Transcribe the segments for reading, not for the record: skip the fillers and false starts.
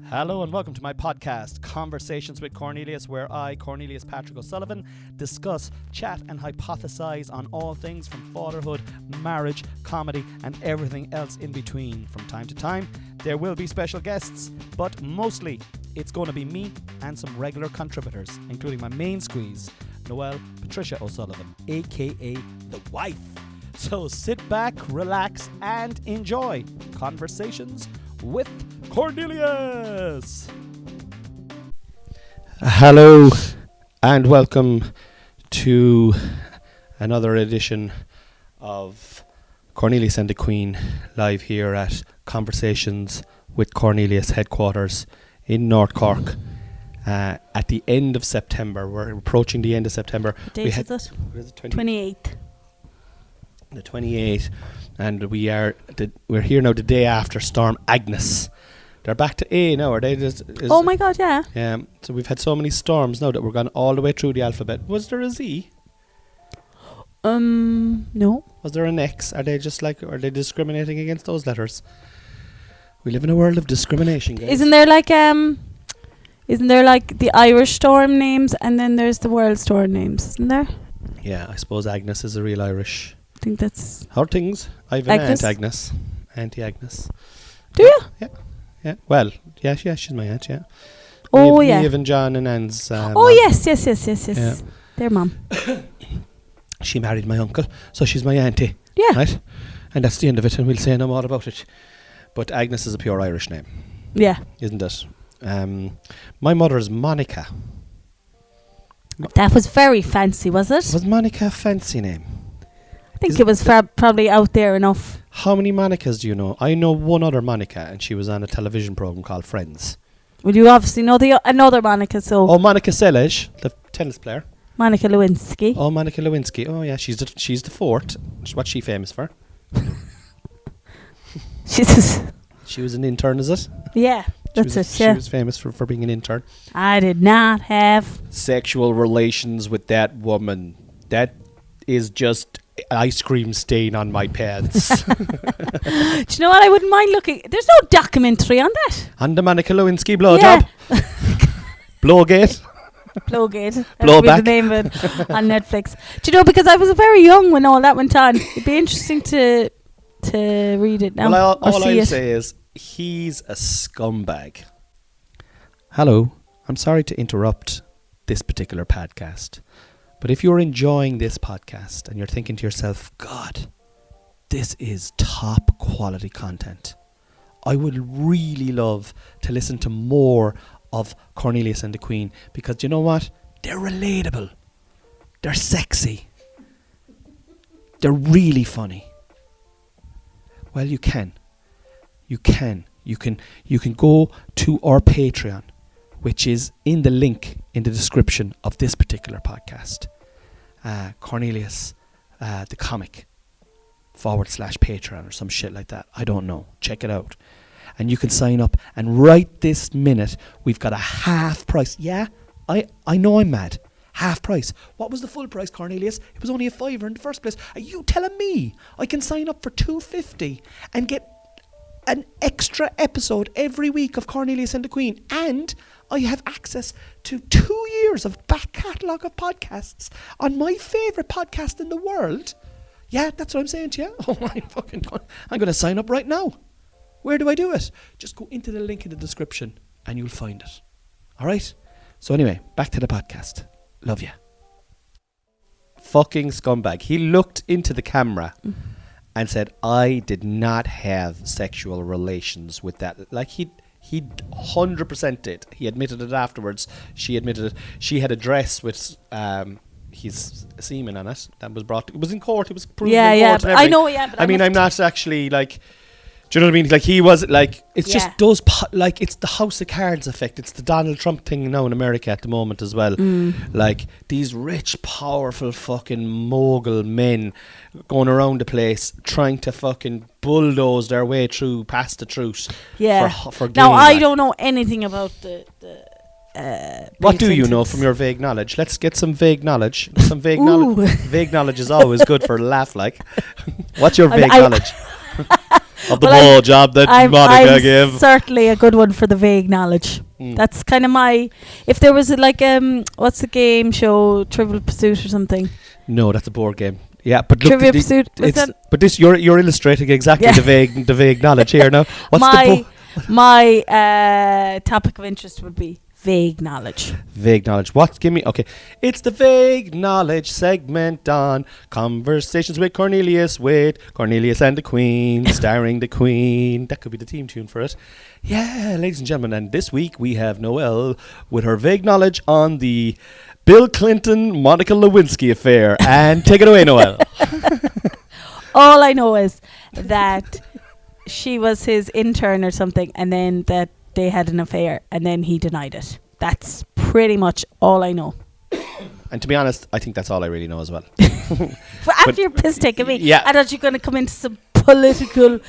Hello and welcome to my podcast, Conversations with Cornelius, where I, Cornelius Patrick O'Sullivan, discuss, chat and hypothesize on all things from fatherhood, marriage, comedy and everything else in between. From time to time, there will be special guests, but mostly it's going to be me and some regular contributors, including my main squeeze, Noelle Patricia O'Sullivan, aka the wife. So sit back, relax and enjoy Conversations with Cornelius. Hello and welcome to another edition of Cornelius and the Queen live here at Conversations with Cornelius headquarters in North Cork at the end of September. We're approaching the end of September. What date is it? What is it? 28th. The 28th, and we're here now the day after Storm Agnes. They're back to A now, are they? Oh my god, yeah. Yeah, so we've had so many storms now that we're gone all the way through the alphabet. Was there a Z? No. Was there an X? Are they discriminating against those letters? We live in a world of discrimination, guys. Isn't there like the Irish storm names and then there's the world storm names, isn't there? Yeah, I suppose Agnes is a real Irish. I think that's... How are things? I've an Agnes? Aunt Agnes. Auntie Agnes. Do you? Yeah. Well, yeah, she's my aunt, yeah. Oh, Maeve, yeah. Maeve and John and Anne's Oh, yes. Yeah. Their mum. She married my uncle, so she's my auntie. Yeah. Right? And that's the end of it, and we'll say no more about it. But Agnes is a pure Irish name. Yeah. Isn't it? My mother is Monica. That was very fancy, was it? Was Monica a fancy name? I think it was probably out there enough. How many Monicas do you know? I know one other Monica, and she was on a television program called Friends. Well, you obviously know another Monica, so... Oh, Monica Seles, the tennis player. Monica Lewinsky. Oh, Monica Lewinsky. Oh, yeah, she's the fourth. What's she famous for? She was an intern, is it? Yeah, that's it, yeah. She was famous for being an intern. I did not have... Sexual relations with that woman. That is just ice cream stain on my pants. Do you know what? I wouldn't mind looking. There's no documentary on that. On the Monica Lewinsky blowjob. Blowgate. Blowgate. That Blowback. would be the name of it on Netflix. Do you know, because I was very young when all that went on. It'd be interesting to read it now. Well, all I'll it. say is he's a scumbag. Hello. I'm sorry to interrupt this particular podcast. But if you're enjoying this podcast and you're thinking to yourself, God, this is top quality content, I would really love to listen to more of Cornelius and the Queen, because do you know what? They're relatable. They're sexy. They're really funny. Well, you can go to our Patreon, which is in the link in the description of this particular podcast. Cornelius, the comic, /Patreon or some shit like that. I don't know. Check it out. And you can sign up. And right this minute, we've got a half price. Yeah, I know I'm mad. Half price. What was the full price, Cornelius? It was only a £5 in the first place. Are you telling me I can sign up for $2.50 and get an extra episode every week of Cornelius and the Queen, and I have access to 2 years of back catalogue of podcasts on my favourite podcast in the world? Yeah, that's what I'm saying to you. Oh, I'm going to sign up right now. Where do I do it? Just go into the link in the description and you'll find it. All right? So anyway, back to the podcast. Love you. Fucking scumbag. He looked into the camera and said, I did not have sexual relations with that. Like, he 100% did. He admitted it afterwards. She admitted it. She had a dress with his semen on it that was brought. It was in court. It was proven in court. Yeah, I know, yeah. But I mean, I'm not actually like... Do you know what I mean? Like, he was like, it's just those, like, it's the House of Cards effect. It's the Donald Trump thing now in America at the moment as well. Like, these rich, powerful fucking mogul men going around the place trying to fucking bulldoze their way through past the truth. Yeah. For now, I don't know anything about the what do you know from your vague knowledge? Let's get some vague knowledge. Some vague knowledge. Vague knowledge is always good for a laugh, like. What's your vague knowledge? of the Well, ball job that Monica I'm gave. certainly a good one for the vague knowledge. That's kind of my. If there was what's the game show, Trivial Pursuit or something? No, that's a board game. Yeah, but look, Trivial Pursuit. but this you're illustrating exactly Yeah. the vague knowledge here now. What's my topic of interest would be vague knowledge. Vague knowledge. What? Give me. Okay, it's the vague knowledge segment on Conversations with Cornelius and the Queen, starring the Queen. That could be the theme tune for it. Yeah, ladies and gentlemen, and this week we have Noelle with her vague knowledge on the Bill Clinton Monica Lewinsky affair. And take it away, Noelle. All I know is that she was his intern or something, and then that they had an affair, and then he denied it. That's pretty much all I know. And to be honest, I think that's all I really know as well. But after your piss take of me, yeah. I thought you were going to come into some political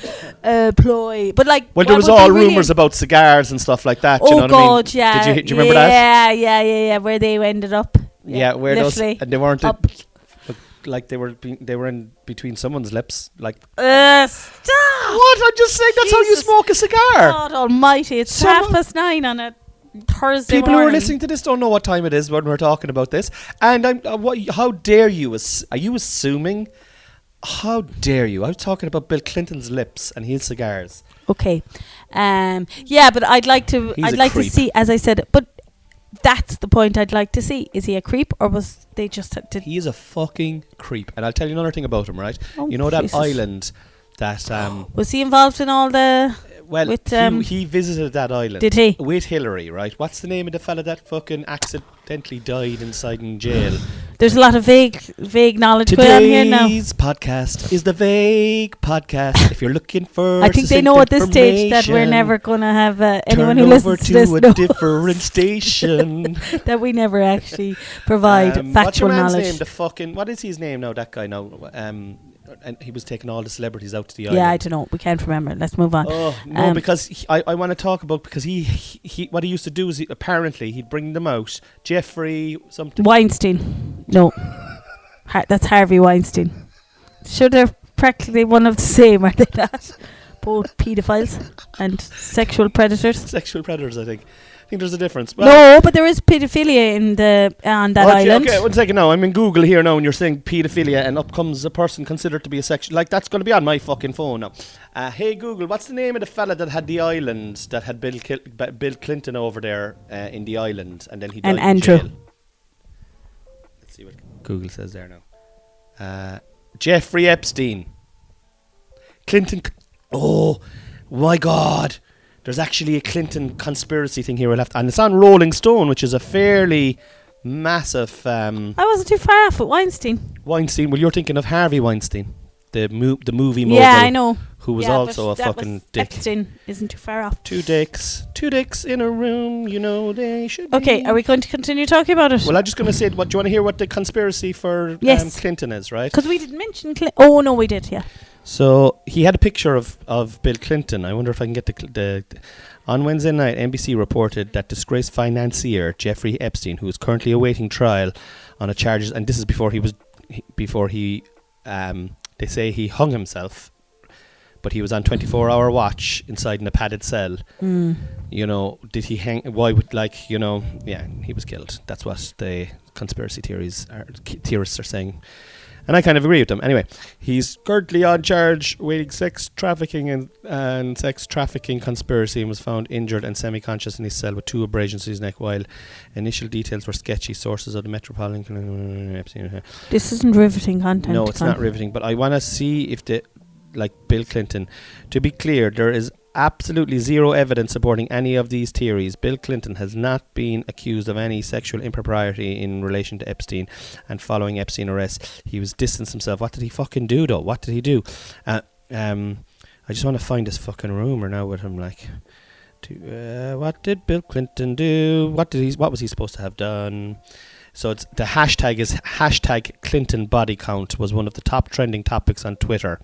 ploy. But well, there was all rumours about cigars and stuff like that. Oh, you know God, what I mean? yeah. Do you remember that? Yeah. Where they ended up. Yeah, where those, literally and they weren't up. like they were in between someone's lips. Like Stop! what? I'm just saying that's how you Jesus. smoke a cigar. God almighty, it's 9:30 on a Thursday People morning. who are listening to this don't know what time it is when we're talking about this. And how dare you? Are you assuming? How dare you? I was talking about Bill Clinton's lips and his cigars. Okay, yeah, but I'd like to. He's I'd a like to creep. see, as I said, but that's the point. I'd like to see. Is he a creep, or was they just did? He is a fucking creep. And I'll tell you another thing about him, right? Oh, you know that Jesus. island that Was he involved in all the? well, with, he visited that island. Did he? With Hillary, right? What's the name of the fella that fucking accidentally died inside in jail? There's a lot of vague knowledge going on here now. Today's podcast is the Vague Podcast. If you're looking for I think they know at this stage that we're information, never going to have anyone turn who over listens to this to a know different station. that we never actually provide What's factual your man's knowledge. name? The fucking what is his name now? That guy now. And he was taking all the celebrities out to the island. Yeah, I don't know. We can't remember. Let's move on. Oh no, because I want to talk about because he what he used to do is apparently he'd bring them out. Jeffrey something. Weinstein. No. That's Harvey Weinstein. Sure, they're practically one of the same, are they not? Both paedophiles and sexual predators. Sexual predators, I think. I think there's a difference. Well, No, but there is paedophilia on that island. Okay, 1 second now. I'm in Google here now, and you're saying paedophilia, and up comes a person considered to be a sexual. Like that's going to be on my fucking phone now. Hey Google, what's the name of the fella that had the island that had Bill Clinton over there in the island, and then he died And in Andrew. jail? Let's see what Google says there now. Jeffrey Epstein. Clinton. Oh my God. There's actually a Clinton conspiracy thing here. And it's on Rolling Stone, which is a fairly massive. I wasn't too far off with Weinstein. Weinstein. Well, you're thinking of Harvey Weinstein, the movie mogul. Yeah, I know. Who was Yeah, also a but that fucking was dick. Epstein isn't too far off. Two dicks in a room. You know they should. Okay, be. are we going to continue talking about it? Well, I'm just going to say, what do you want to hear? What the conspiracy for Yes. Clinton is, right? Because we didn't mention Oh, no, we did, yeah. So he had a picture of Bill Clinton. I wonder if I can get the on Wednesday night, NBC reported that disgraced financier Jeffrey Epstein, who is currently awaiting trial on a charges, and this is before he they say he hung himself, but he was on 24-hour watch inside in a padded cell. You know, did he hang? Why would yeah, he was killed. That's what the conspiracy theorists are saying. And I kind of agree with them. Anyway, he's currently on charge waiting sex trafficking and sex trafficking conspiracy, and was found injured and semi-conscious in his cell with 2 abrasions to his neck. While initial details were sketchy, sources of the Metropolitan. This isn't riveting content. No, it's not riveting. But I want to see if Bill Clinton. To be clear, there is absolutely zero evidence supporting any of these theories. Bill Clinton has not been accused of any sexual impropriety in relation to Epstein, and following Epstein arrest, he was distanced himself. What did he fucking do, though? What did he do? I just want to find this fucking rumor now with him. What did Bill Clinton do? What was he supposed to have done? So it's the hashtag is #Clinton body count was one of the top trending topics on Twitter,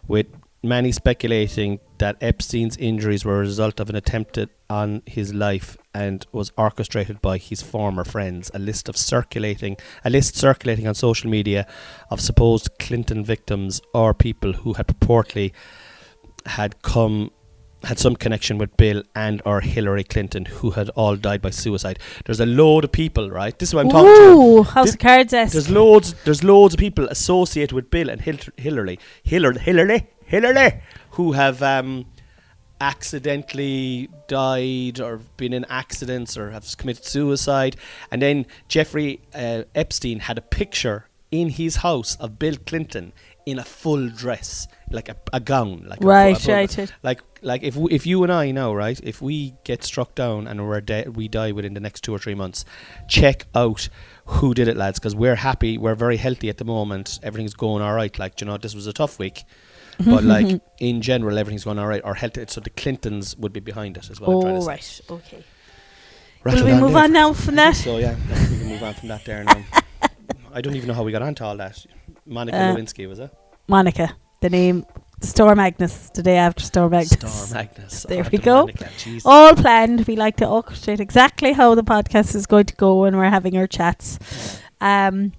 with many speculating that Epstein's injuries were a result of an attempt on his life and was orchestrated by his former friends. A list circulating on social media of supposed Clinton victims or people who had purportedly had some connection with Bill and or Hillary Clinton, who had all died by suicide. There's a load of people, right? This is what I'm talking about. Ooh, House of Cards esque. There's loads of people associated with Bill and Hillary, who have accidentally died or been in accidents or have committed suicide. And then Jeffrey Epstein had a picture in his house of Bill Clinton in a full dress, like a gown, like right. like if you and I know, right, if we get struck down and we die within the next 2 or 3 months, check out who did it, lads, because we're happy, we're very healthy at the moment, everything's going all right. Like, you know, this was a tough week, but like in general, everything's going all right. Our health, so the Clintons would be behind it as well. Oh, right, okay. Will we move on now from that? So yeah, we can move on from that there now. I don't even know how we got onto all that. Monica Lewinsky, was it? Monica, the name, Storm Agnes, the day after Storm Agnes. Storm Agnes. There we go. Monica, all planned. We like to orchestrate exactly how the podcast is going to go when we're having our chats. How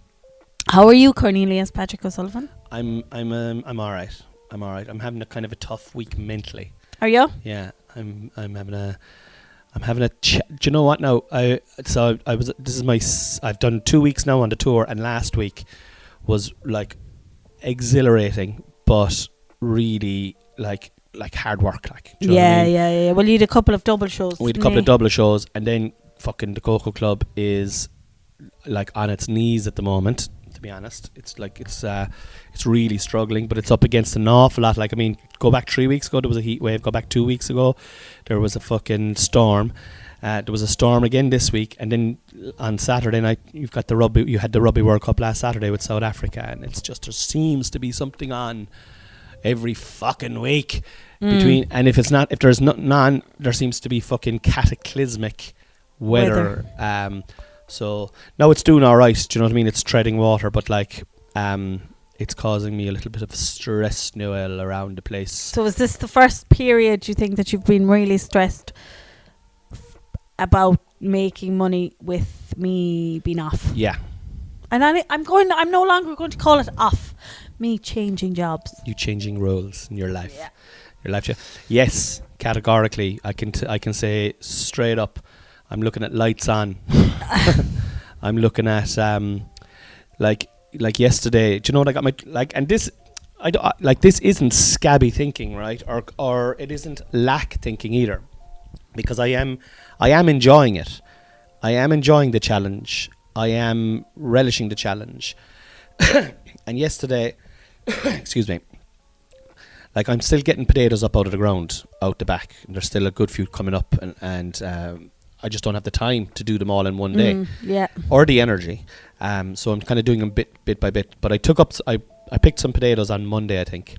are you, Cornelius Patrick O'Sullivan? I'm all right. I'm having a kind of a tough week mentally. Are you? Yeah, I'm having a do you know what now? I've done 2 weeks now on the tour, and last week was like exhilarating but really like hard work, like, do you know what I mean? Yeah. Well, you had a couple of double shows. We had a couple of double shows, and then fucking the Coco Club is like on its knees at the moment, to be honest. It's like it's really struggling, but it's up against an awful lot. Like, I mean, go back 3 weeks ago, there was a heat wave. Go back 2 weeks ago, there was a fucking storm. There was a storm again this week, and then on Saturday night you had the Rugby World Cup last Saturday with South Africa, and it's just, there seems to be something on every fucking week between, and if there's none, there seems to be fucking cataclysmic weather. So now it's doing all right. Do you know what I mean? It's treading water, but like it's causing me a little bit of stress, Noel, around the place. So is this the first period you think that you've been really stressed about making money with me being off? Yeah. And I'm no longer going to call it off. Me changing jobs. You changing roles in your life. Yeah. Your life. Yes, categorically, I can say straight up, I'm looking at lights on. I'm looking at like yesterday. Do you know what I got and this, this isn't scabby thinking, right? Or it isn't lack thinking either, because I am enjoying it. I am enjoying the challenge. I am relishing the challenge. And yesterday, excuse me, like, I'm still getting potatoes up out of the ground, out the back, and there's still a good few coming up, and I just don't have the time to do them all in one day, or the energy. So I'm kind of doing them bit by bit. But I picked some potatoes on Monday, I think,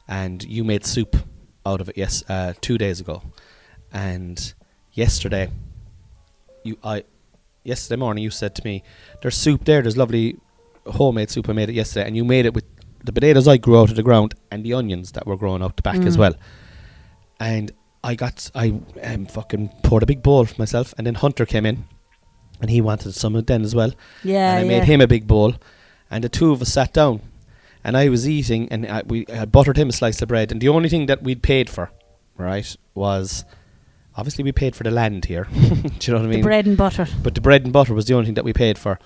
and you made soup out of it 2 days ago. And yesterday morning you said to me, there's soup there, there's lovely homemade soup, I made it yesterday, and you made it with the potatoes I grew out of the ground and the onions that were growing out the back as well. And I fucking poured a big bowl for myself, and then Hunter came in and he wanted some of then as well. And I made him a big bowl, and the two of us sat down, and I was eating, and I buttered him a slice of bread, and the only thing that we'd paid for, right, was, obviously we paid for the land here. Do you know what I mean? The bread and butter. But the bread and butter was the only thing that we paid for.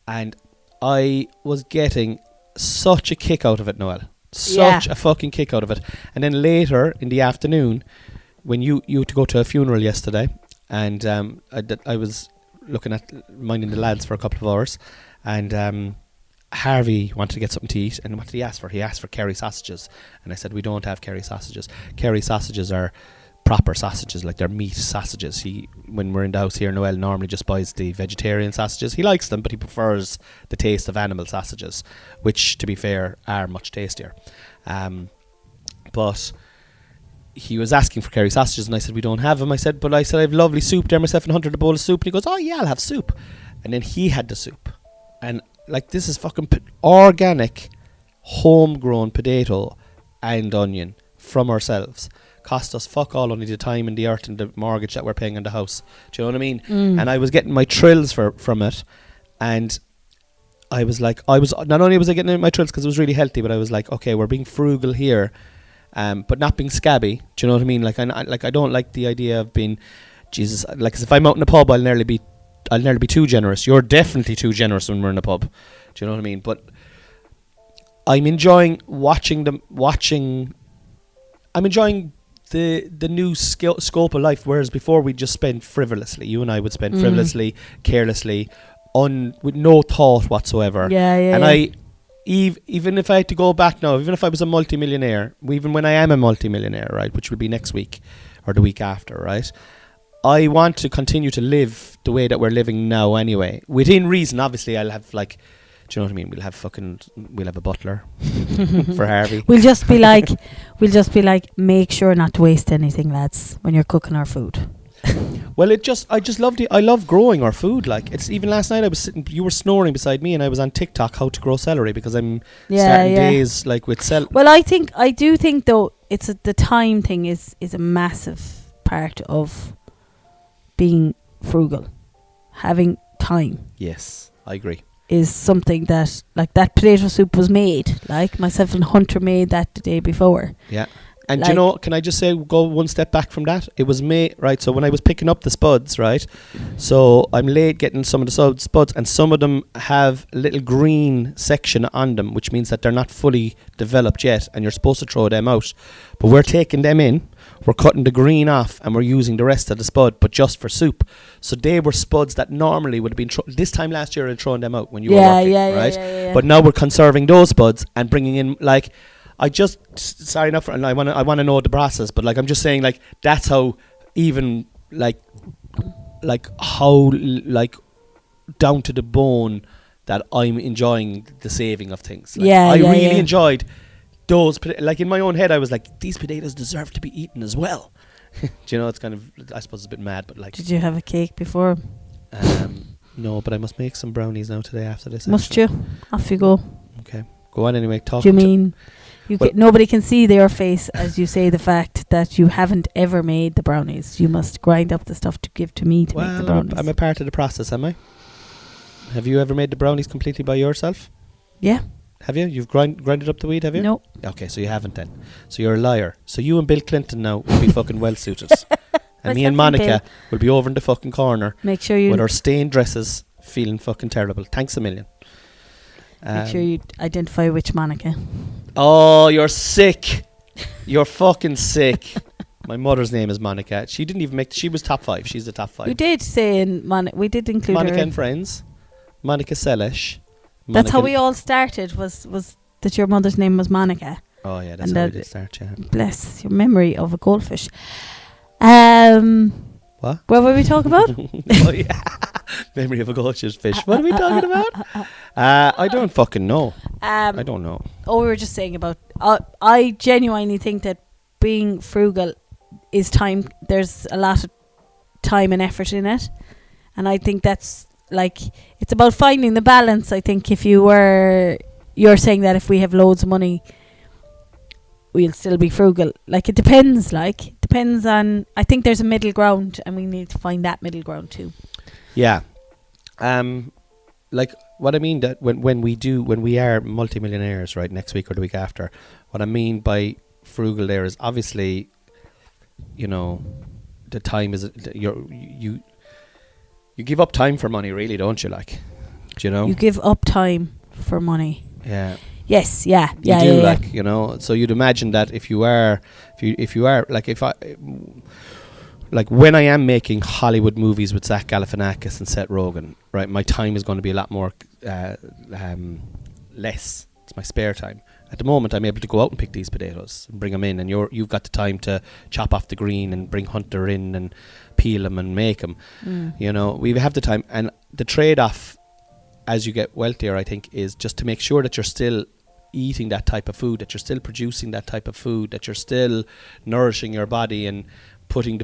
And I was getting such a kick out of it, Noel. Such a fucking kick out of it. And then later in the afternoon, when you had to go to a funeral yesterday, and I was looking at minding the lads for a couple of hours, and Harvey wanted to get something to eat, and what did he ask for? He asked for Kerry sausages, and I said, we don't have Kerry sausages. Kerry sausages are proper sausages, like they're meat sausages. When we're in the house here, Noel normally just buys the vegetarian sausages. He likes them, but he prefers the taste of animal sausages, which, to be fair, are much tastier. But he was asking for Kerry sausages, and I said, we don't have them. I said, I have lovely soup there, myself and Hunter, a bowl of soup. And he goes, oh yeah, I'll have soup. And then he had the soup, and like, this is fucking organic, homegrown potato and onion from ourselves. Cost us fuck all, only the time and the earth and the mortgage that we're paying on the house. Do you know what I mean? And I was getting my trills from it, and I was like, not only was I getting my trills because it was really healthy, but I was like, okay, we're being frugal here, but not being scabby. Do you know what I mean? Like I don't like the idea of being, Jesus. Like, 'cause if I'm out in a pub, I'll nearly be too generous. You're definitely too generous when we're in a pub. Do you know what I mean? But I'm enjoying watching them. I'm enjoying the new scope of life. Whereas before we'd just spend frivolously. You and I would spend frivolously, carelessly, with no thought whatsoever. And even if I had to go back now, even if I was a multimillionaire, even when I am a multimillionaire, right, which will be next week or the week after, right, I want to continue to live the way that we're living now anyway. Within reason, obviously. I'll have, like, do you know what I mean? We'll have a butler for Harvey. We'll just be like, make sure not to waste anything, lads, when you're cooking our food. Well, I love growing our food. Like, it's even last night you were snoring beside me, and I was on TikTok how to grow celery, because I'm starting days like with celery. Well, I do think though, the time thing is a massive part of being frugal. Having time. Yes, I agree. Is something that, like, that potato soup was made. Like, myself and Hunter made that the day before. Yeah. And, you know, can I just say, go one step back from that? It was made, right, so when I was picking up the spuds, right, so I'm late getting some of the spuds, and some of them have a little green section on them, which means that they're not fully developed yet, and you're supposed to throw them out. But we're taking them in, we're cutting the green off, and we're using the rest of the spud, but just for soup. So they were spuds that normally would have been this time last year, and throwing them out when you were working, right? Yeah. But now we're conserving those spuds and bringing in, like, sorry enough, and I want to know the process, but, like, I'm just saying, like, that's how even like how like down to the bone that I'm enjoying the saving of things. Like, I really enjoyed those. Like, in my own head, I was like, these potatoes deserve to be eaten as well. Do you know? It's kind of, I suppose, it's a bit mad, but, like. Did you have a cake before? No, but I must make some brownies now today after this. Must you? Off you go. Okay, go on anyway. Talk. Do you mean? Nobody can see their face as you say the fact that you haven't ever made the brownies. You must grind up the stuff to give to me to make the brownies. I'm a part of the process, am I? Have you ever made the brownies completely by yourself? Yeah. Have you? You've grinded up the wheat, have you? No. Okay, so you haven't then. So you're a liar. So you and Bill Clinton now will be fucking well suited. And me and Monica will be over in the fucking corner. Make sure you... with our stained dresses, feeling fucking terrible. Thanks a million. Make sure you identify which Monica. Oh, you're sick. You're fucking sick. My mother's name is Monica. She didn't even she was top 5. She's the top 5. We did say we did include Monica her. and Friends. Monica Selish. That's how we all started, was that your mother's name was Monica. Oh yeah, that's how we did start, yeah. Bless your memory of a goldfish. What? What were we talking about? Oh yeah. Memory of a goldfish. What are we talking about? I don't fucking know. I don't know. Oh, we were just saying about... I genuinely think that being frugal is time. There's a lot of time and effort in it. And I think that's, like, it's about finding the balance. I think you're saying that if we have loads of money, we'll still be frugal. Like, it depends. On... I think there's a middle ground, and we need to find that middle ground too. Yeah. Like, what I mean that when we are multimillionaires, right, next week or the week after, what I mean by frugal there is obviously, you know, the time is you give up time for money, really, don't you? Like, do you know? You give up time for money. Yeah. Yes. Yeah. You do, like, you know. So you'd imagine that if you are like when I am making Hollywood movies with Zach Galifianakis and Seth Rogen, right, my time is going to be a lot more less. It's my spare time. At the moment, I'm able to go out and pick these potatoes and bring them in, and you've got the time to chop off the green and bring Hunter in and peel them and make them. You know, we have the time, and the trade-off as you get wealthier, I think, is just to make sure that you're still eating that type of food, that you're still producing that type of food, that you're still nourishing your body and putting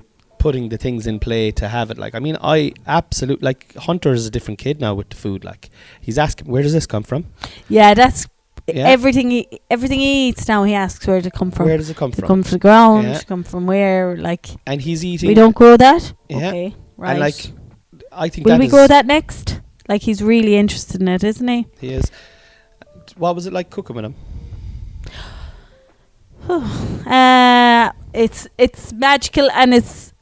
the things in play to have it. Like, I mean, I absolutely, like, Hunter is a different kid now with the food. Like, he's asking, where does this come from? Yeah, that's everything he eats now. He asks where does it come from. Where does it come from? Come from the ground. Come from where? Like, and he's eating. We don't grow that. Yeah. Okay, right. And, like, I think will we grow that next? Like, he's really interested in it, isn't he? He is. What was it like cooking with him? It's magical and it's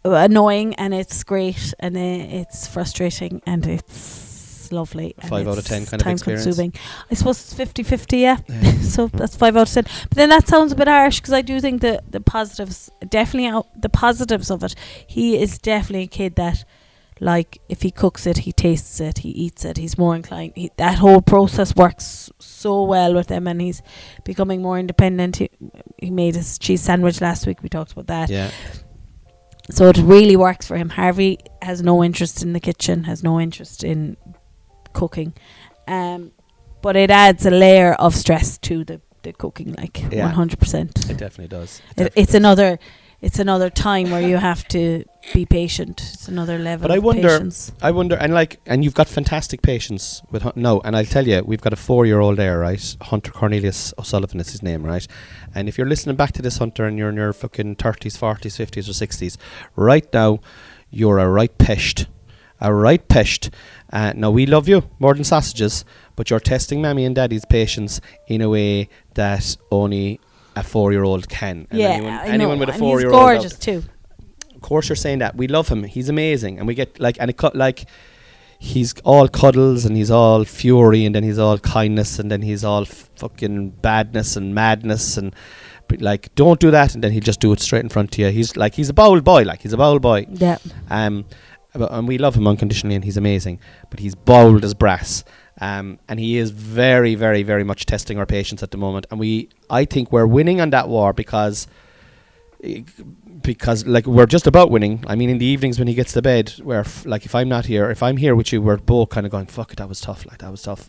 annoying and it's great and it's frustrating and it's lovely. 5 out of 10 kind of time experience. consuming. I suppose it's 50-50, yeah. So that's 5 out of 10. But then that sounds a bit harsh because I do think the positives, definitely the positives of it. He is definitely a kid that, like, if he cooks it, he tastes it, he eats it, he's more inclined. That whole process works so well with him and he's becoming more independent. He made his cheese sandwich last week. We talked about that. Yeah. So it really works for him. Harvey has no interest in the kitchen, has no interest in cooking. But it adds a layer of stress to the cooking, like 100%. It definitely does. It's another time where you have to be patient. It's another level of patience. I wonder, and you've got fantastic patience with and I'll tell you, we've got a 4-year-old there, right? Hunter Cornelius O'Sullivan is his name, right? And if you're listening back to this, Hunter, and you're in your fucking 30s, 40s, 50s or 60s, right now, you're a right pesht. Now, we love you more than sausages, but you're testing Mammy and Daddy's patience in a way that only a 4-year-old can. And anyone with a 4-year-old, he's gorgeous too. Of course, you're saying that. We love him. He's amazing, and we get he's all cuddles, and he's all fury, and then he's all kindness, and then he's all fucking badness and madness, and don't do that, and then he'll just do it straight in front of you. He's a bold boy. Yeah. And we love him unconditionally, and he's amazing. But he's bold as brass. And he is very, very, very much testing our patience at the moment. And I think we're winning on that war because we're just about winning. I mean, in the evenings when he gets to bed, where if I'm not here, if I'm here with you, we're both kind of going, fuck it, that was tough.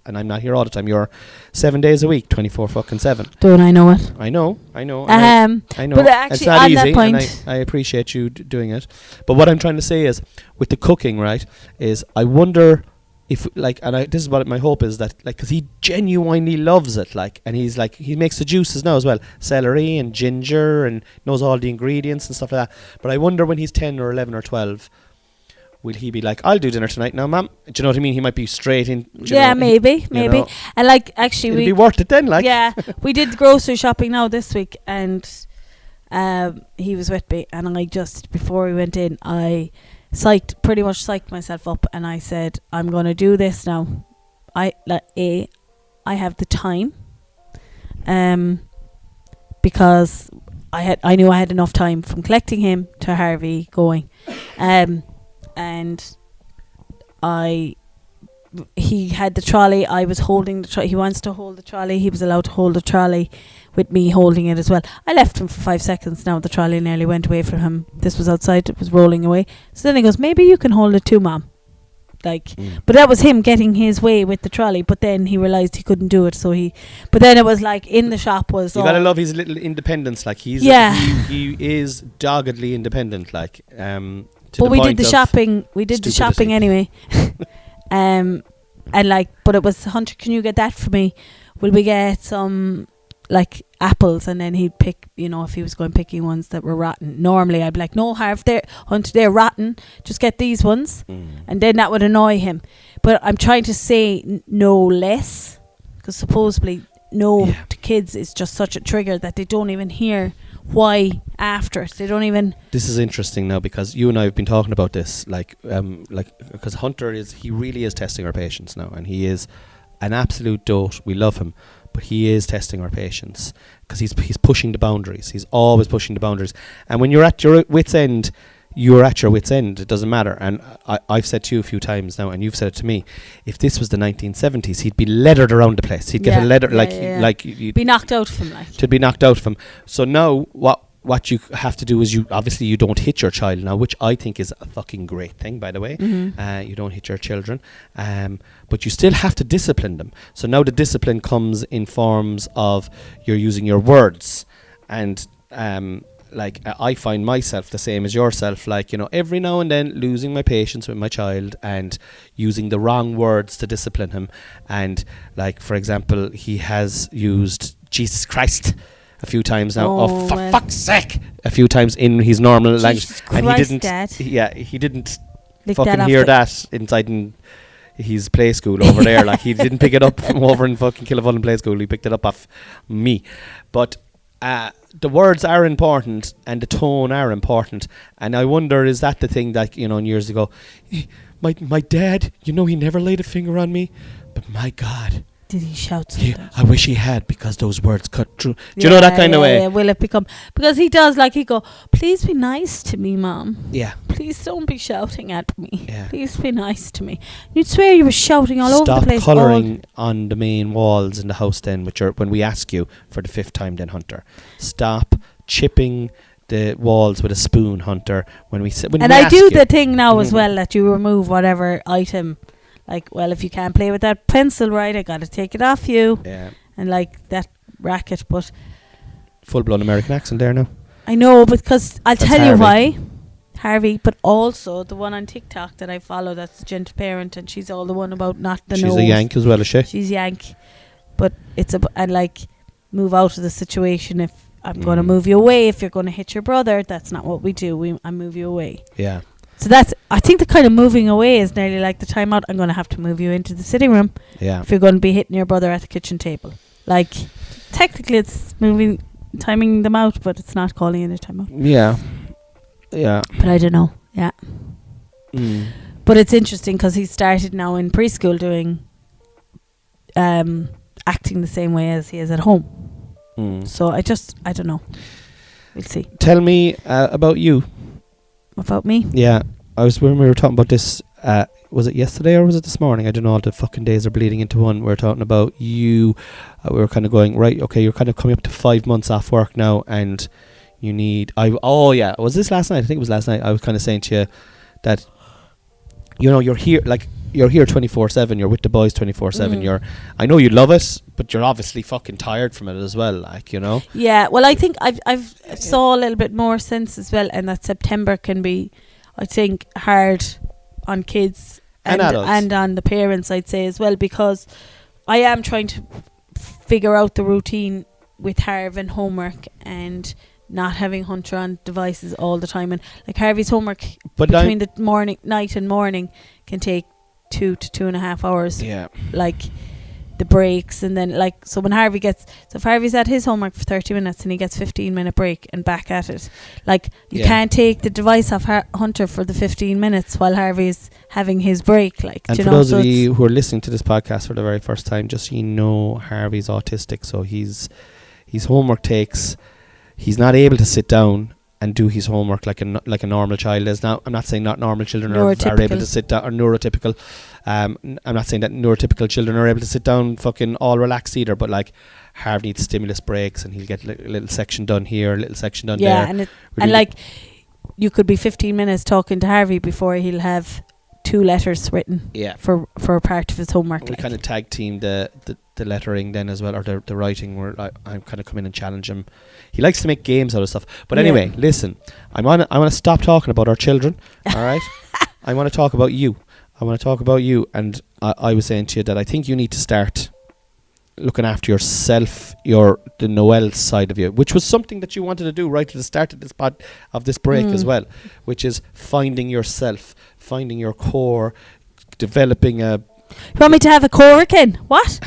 And I'm not here all the time. You're 7 days a week, 24/7. Don't I know it? I know. I know. But actually, it's not on easy, that point, and I appreciate you doing it. But what I'm trying to say is, with the cooking, right, is I wonder if this is what my hope is, that because he genuinely loves it, and he makes the juices now as well, celery and ginger, and knows all the ingredients and stuff like that. But I wonder when he's 10 or 11 or 12, will he be like, I'll do dinner tonight now, Mum? Do you know what I mean? He might be straight in. Maybe. And actually, it'll be worth it then. Yeah, we did grocery shopping now this week, and he was with me, and I just before we went in, I pretty much psyched myself up, and I said, I'm going to do this now. I have the time, because I knew I had enough time from collecting him to Harvey going, and he had the trolley. I was holding the trolley. He wants to hold the trolley. He was allowed to hold the trolley with me holding it as well. I left him for 5 seconds. Now the trolley nearly went away from him. This was outside. It was rolling away. So then he goes, maybe you can hold it too, Mom. But that was him getting his way with the trolley. But then he realised he couldn't do it. But then it was in the shop was. You gotta love his little independence. He is doggedly independent. But we did the shopping. We did the shopping anyway. But it was, Hunter, can you get that for me? Will we get some apples? And then he'd pick, if he was going picking ones that were rotten. Normally I'd be like, no, Hunter, they're rotten, just get these ones. And then that would annoy him. But I'm trying to say no less, because supposedly to kids is just such a trigger that they don't even hear why after. They don't even. This is interesting now, because you and I have been talking about this, because Hunter he really is testing our patience now, and he is an absolute dote. We love him, but he is testing our patience because he's pushing the boundaries. He's always pushing the boundaries. And when you're at your wit's end, you're at your wit's end. It doesn't matter. And I've said to you a few times now, and you've said it to me, if this was the 1970s, he'd be leathered around the place. He'd get a leather, you'd be knocked out of him. To be knocked out of him. So now what you have to do is you don't hit your child now, which I think is a fucking great thing, by the way. You don't hit your children, but you still have to discipline them. So now the discipline comes in forms of you're using your words, and I find myself the same as yourself, every now and then losing my patience with my child and using the wrong words to discipline him. And for example, he has used Jesus Christ a few times now. For fuck's sake! A few times in his normal language, and he didn't. Dad. Yeah, he didn't fucking hear that inside his play school over there. He didn't pick it up from over in fucking Killavullen Play School. He picked it up off me. But the words are important and the tone are important. And I wonder, is that the thing that, you know, years ago, my dad, you know, he never laid a finger on me, but my God, did he shout something? I wish he had, because those words cut through. Do you know that kind of way? Yeah, will it become... Because he does, like, he go, please be nice to me, Mom. Yeah. Please don't be shouting at me. Yeah. Please be nice to me. You'd swear you were shouting all over the place. Stop colouring on the main walls in the house then, when we ask you for the 5th time then, Hunter. Stop chipping the walls with a spoon, Hunter, when we say... And I do the thing now as well, that you remove whatever item... Like, well, if you can't play with that pencil, right, I got to take it off you. Yeah. And like that racket, but... Full-blown American accent there now. I know, because I'll tell Harvey. you why. Harvey, but also the one on TikTok that I follow, that's the gentle parent, and she's all the one about not the nose. She's a Yank as well, is she? She's Yank. But it's and like, move out of the situation. If I'm going to move you away, if you're going to hit your brother, that's not what we do. I move you away. Yeah. So that's, I think the kind of moving away is nearly like the time out. I'm going to have to move you into the sitting room. Yeah. If you're going to be hitting your brother at the kitchen table. Like, technically it's timing them out, but it's not calling it a time out. Yeah. Yeah. But I don't know. Yeah. Mm. But it's interesting because he started now in preschool doing acting the same way as he is at home. Mm. So I don't know. We'll see. Tell me about you. About me? Yeah. When we were talking about this, was it yesterday or was it this morning? I don't know, all the fucking days are bleeding into one. We were talking about you. We were kind of going, right, okay, you're kind of coming up to 5 months off work now, and you need... was this last night? I think it was last night. I was kind of saying to you that, you know, you're here 24/7. You're with the boys 24/7. I know you love it, but you're obviously fucking tired from it as well, like, you know. Yeah, well, I think I've saw a little bit more sense as well, and that September can be, I think, hard on kids and adults, and on the parents, I'd say as well, because I am trying to figure out the routine with Harv and homework and not having Hunter on devices all the time. And like Harvey's homework between the night and morning can take 2 to 2.5 hours. Yeah. Like the breaks, and then like, so when Harvey gets, so if Harvey's at his homework for 30 minutes and he gets 15-minute break and back at it, like you can't take the device off Hunter for the 15 minutes while Harvey's having his break, like. And for those of you who are listening to this podcast for the very first time, just so you know, Harvey's autistic, so his homework takes, he's not able to sit down and do his homework like a normal child is. Now, I'm not saying not normal children are able to sit down, or neurotypical. I'm not saying that neurotypical children are able to sit down fucking all relaxed either, but like Harv needs stimulus breaks, and he'll get a little section done here, a little section done there. Yeah, and like you could be 15 minutes talking to Harvey before he'll have 2 letters written. Yeah. For a part of his homework. We kind of tag team the lettering then as well, or the writing, where I kind of come in and challenge him. He likes to make games out of stuff. But anyway, listen, I want to stop talking about our children, all right? I want to talk about you. And I was saying to you that I think you need to start looking after yourself, the Noel side of you, which was something that you wanted to do right at the start of this break as well, which is finding yourself, finding your core, developing a... You want me to have a core again? What?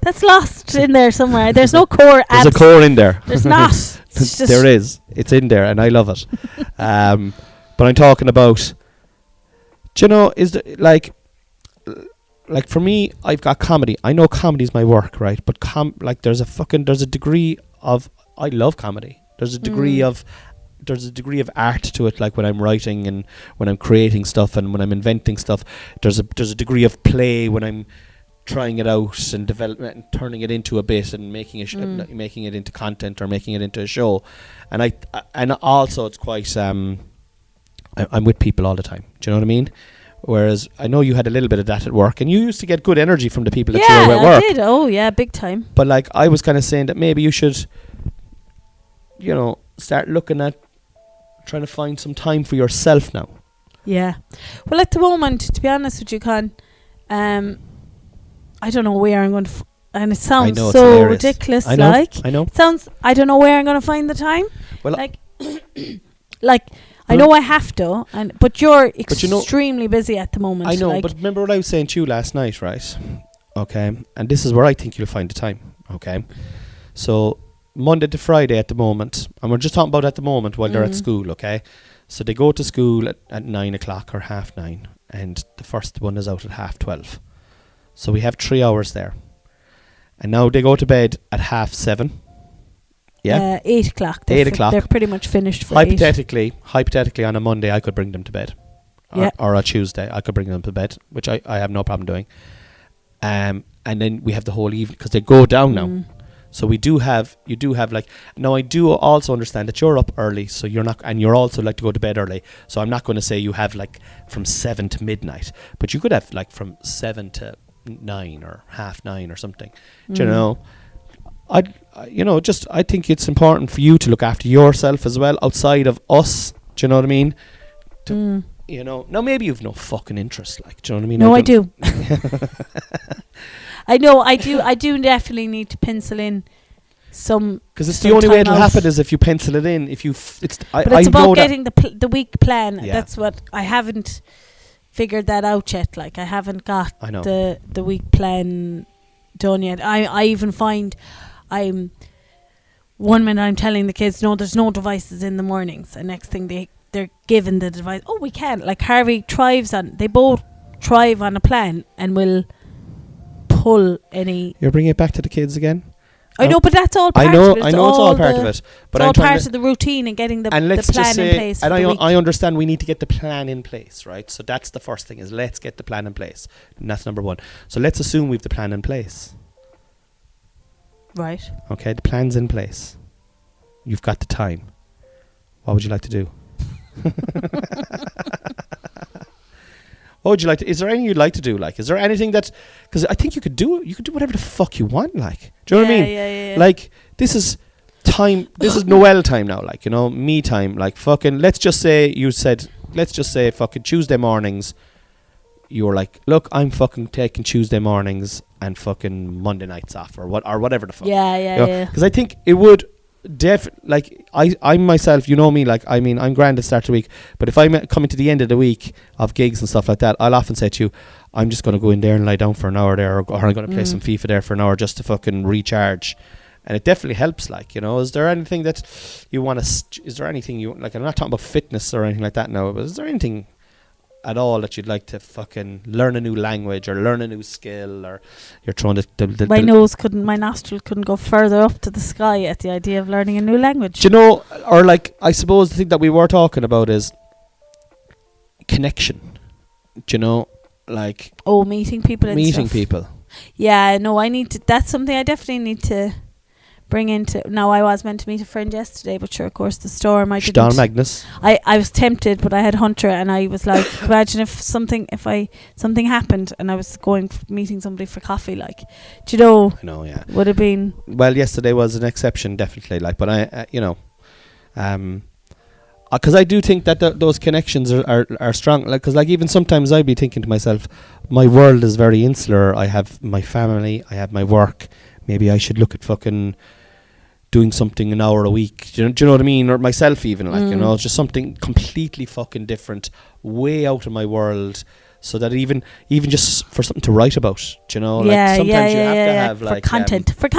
That's lost in there somewhere. There's no core. There's a core in there. There's not. There is. It's in there, and I love it. But I'm talking about, do you know, is there, like for me, I've got comedy. I know comedy's my work, right? But there's a degree of, I love comedy. There's a degree of art to it, like when I'm writing and when I'm creating stuff and when I'm inventing stuff. There's a degree of play when I'm trying it out and developing it and turning it into a bit and making it into content or making it into a show. And also it's quite I'm with people all the time. Do you know what I mean? Whereas I know you had a little bit of that at work, and you used to get good energy from the people that you were at work. Yeah, I did. Oh yeah, big time. But like I was kind of saying that maybe you should, you know, start looking at trying to find some time for yourself now. Yeah. Well, at the moment, to be honest with you, Con, I don't know where I'm going to... and it sounds so ridiculous. I know. It sounds... I don't know where I'm going to find the time. Well, I know I have to, but you're extremely busy at the moment. I know, but remember what I was saying to you last night, right? Okay. And this is where I think you'll find the time. Okay. So Monday to Friday at the moment, and we're just talking about at the moment while they're at Mm. school, okay? So they go to school at 9 o'clock or 9:30, and the first one is out at 12:30. So we have 3 hours there. And now they go to bed at 7:30. Yeah? 8 o'clock. 8 o'clock. They're pretty much finished for 8. Hypothetically, on a Monday, I could bring them to bed. Yeah. Or a Tuesday, I could bring them to bed, which I have no problem doing. And then we have the whole evening, because they go down now. Mm. So you do have like, now I do also understand that you're up early, so you're not, and you're also like to go to bed early. So I'm not going to say you have like from 7 to midnight, but you could have like from 7 to 9 or 9:30 or something. Do you know? I think it's important for you to look after yourself as well outside of us. Do you know what I mean? You know, now maybe you've no fucking interest, like, do you know what I mean? No, I do. I know, I do definitely need to pencil in some. Because it's some the only way time it'll out. happen is if you pencil it in. If you, But it's about getting the week plan. Yeah. That's what I haven't figured that out yet. Like, I haven't got I know. the week plan done yet. I even find I'm 1 minute I'm telling the kids no, there's no devices in the mornings, and next thing they're given the device. Oh, we can. Like, Harvey they both thrive on a plan and will pull any. You're bringing it back to the kids again. I know, but that's all part I know of it. it's all part of it. But it's I'm all trying part to, of the routine and getting the and let's plan just say, in place. and for the week. I understand we need to get the plan in place, right? So that's the first thing, is let's get the plan in place. And that's number one. So let's assume we've the plan in place. Right. Okay, the plan's in place. You've got the time. What would you like to do? What would you like to? Is there anything you'd like to do? Like, is there anything that? Because I think you could do whatever the fuck you want. Like, do you know what I mean? Yeah. Like, this is time. This is Noel time now. Like, you know, me time. Like, fucking. Let's just say fucking Tuesday mornings. You were like, look, I'm fucking taking Tuesday mornings and fucking Monday nights off, or whatever the fuck. Yeah. Because I think it would like I myself, you know me, like, I mean, I'm grand at start of the week, but if I'm coming to the end of the week of gigs and stuff like that, I'll often say to you, I'm just going to go in there and lie down for an hour there, or I'm going to play some FIFA there for an hour just to fucking recharge. And it definitely helps, like, you know. Is there anything that you want to is there anything you like? I'm not talking about fitness or anything like that now, but is there anything at all that you'd like to fucking learn a new language or learn a new skill, or you're trying to my nostril couldn't go further up to the sky at the idea of learning a new language. Do you know, or like, I suppose the thing that we were talking about is connection. Do you know, like, Meeting people and meeting stuff. people. Yeah, no, that's something I definitely need to bring into. Now, I was meant to meet a friend yesterday, but sure, of course, the storm, I didn't. Don Magnus. I was tempted, but I had Hunter, and I was like, imagine if something happened and I was meeting somebody for coffee, like, do you know? I know, yeah. Would have been. Well, yesterday was an exception, definitely. Like, but I, you know, because I do think that those connections are strong. Like, because like even sometimes I'd be thinking to myself, my world is very insular. I have my family, I have my work. Maybe I should look at fucking doing something an hour a week. Do you know what I mean? Or myself even, like, you know, just something completely fucking different, way out of my world, so that even just for something to write about, do you know? Like, sometimes you have to have like for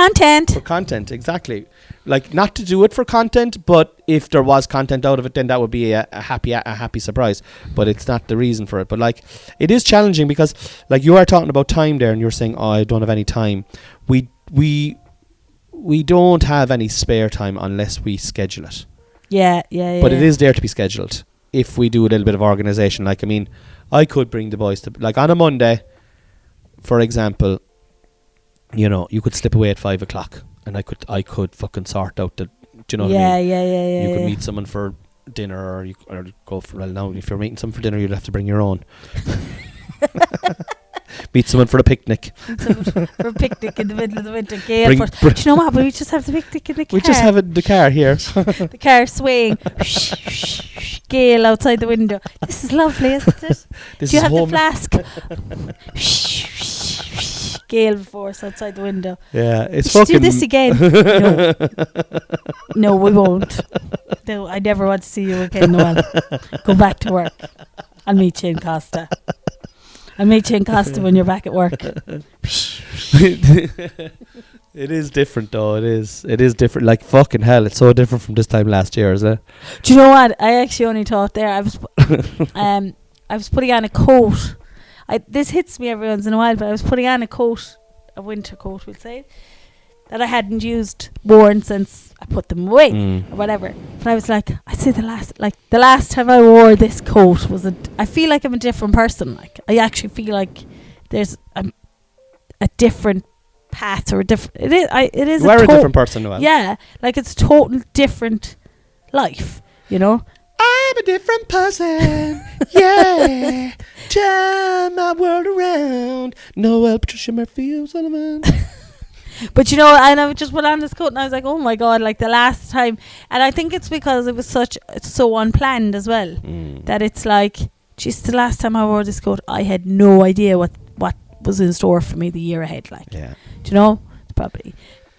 content, exactly. Like, not to do it for content, but if there was content out of it, then that would be a happy surprise. But it's not the reason for it. But like, it is challenging because, like, you are talking about time there, and you're saying, oh, I don't have any time. We don't have any spare time unless we schedule it. Yeah. But it is there to be scheduled if we do a little bit of organisation. Like, I mean, I could bring the boys to, like, on a Monday, for example, you know, you could slip away at 5 o'clock, and I could fucking sort out the, do you know what I mean? Yeah. You could meet someone for dinner, or go for, well, now if you're meeting someone for dinner, you'd have to bring your own. Meet someone for a picnic. For a picnic in the middle of the winter. Gail, do you know what? We just have the picnic in the car. We just have the car here. The car swaying. Gail outside the window. This is lovely, isn't it? This do you is have home. the flask? Gale force outside the window. Yeah, it's we fucking. Do this again? No, we won't. No, I never want to see you again, Noel. Go back to work. I'll meet you in Costa. I'll meet you in Costa when you're back at work. It is different though. It is different. Like fucking hell, it's so different from this time last year, isn't it? Do you know what? I actually only thought there. I was putting on a coat. This hits me every once in a while, but I was putting on a winter coat, we'll say, that I hadn't worn since I put them away or whatever. But I was like, I'd say the last time I wore this coat was I feel like I'm a different person. Like I actually feel like there's a different path or a different. It is. You are a different person, Noel. Yeah, like it's a total different life. You know. I'm a different person. Yeah. Turn my world around. Noel Patricia Murphy O'Sullivan. But you know, and I just put on this coat and I was like, oh my God, like the last time. And I think it's because it was so unplanned as well. That it's like, just the last time I wore this coat, I had no idea what was in store for me the year ahead. Like, yeah. Do you know? Probably.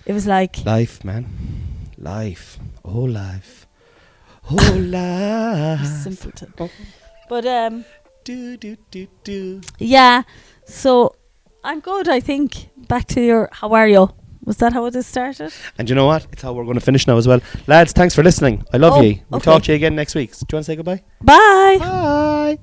It was like. Life, man. Life. Oh, life. Oh, life. Simpleton. Oh. But, do. Yeah. So, I'm good, I think. Back to your, how are you? Was that how it started? And you know what? It's how we're going to finish now as well. Lads, thanks for listening. I love you. We'll talk to you again next week. Do you want to say goodbye? Bye. Bye.